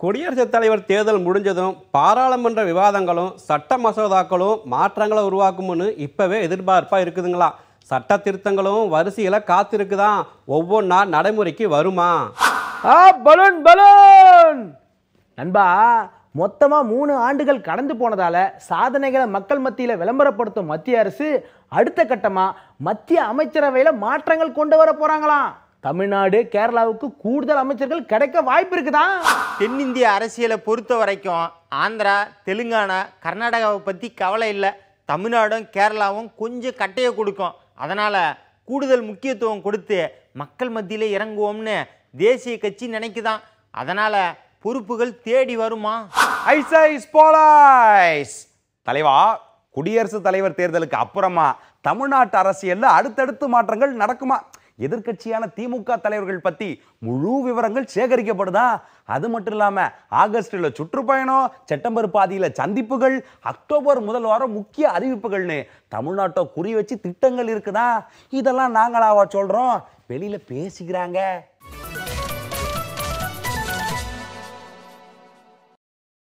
குடியரசுத் தலைவர் தேர்தல் முடிஞ்சதும் பாராளுமன்ற விவாதங்களும் சட்ட மசோதாக்களும் மாற்றங்களை உருவாக்கும்னு இப்பவே எதிர்பார்ப்பா இருக்குதுங்களா. சட்ட திருத்தங்களும் வரிசையில காத்திருக்குதான். ஒவ்வொன்றா நடைமுறைக்கு வருமா? பலூன் பலூன் நண்பா, மொத்தமா 3 ஆண்டுகள் கடந்து போனதால சாதனைகளை மக்கள் மத்தியில விளம்பரப்படுத்தும் மத்திய அரசு அடுத்த கட்டமா மத்திய அமைச்சரவையில மாற்றங்கள் கொண்டு வர போறாங்களாம். தமிழ்நாடு, கேரளாவுக்கு கூடுதல் அமைச்சர்கள் கிடைக்க வாய்ப்பு இருக்குதா? தென்னிந்திய அரசியலை பொறுத்த வரைக்கும் ஆந்திரா, தெலுங்கானா, கர்நாடகாவை பற்றி கவலை இல்லை. தமிழ்நாடும் கேரளாவும் கொஞ்சம் கட்டையை கொடுக்கும். அதனால் கூடுதல் முக்கியத்துவம் கொடுத்து மக்கள் மத்தியில் இறங்குவோம்னு தேசிய கட்சி நினைக்குதான். அதனால் பொறுப்புகள் தேடி வருமா? தலைவா, குடியரசுத் தலைவர் தேர்தலுக்கு அப்புறமா தமிழ்நாட்டு அரசியல்ல அடுத்தடுத்து மாற்றங்கள் நடக்குமா? எதிர்கட்சியான திமுக தலைவர்கள் பத்தி முழு விவரங்கள் சேகரிக்கப்படுதா? அது மட்டும் இல்லாம ஆகஸ்ட்ல சுற்றுப்பயணம், செப்டம்பர் பாதியில சந்திப்புகள், அக்டோபர் முதல் வாரம் முக்கிய அறிவிப்புகள்னு தமிழ்நாட்டை குறி வச்சு திட்டங்கள் இருக்குதா? இதெல்லாம் நாங்களாவா சொல்றோம்? வெளியில பேசிக்கிறாங்க.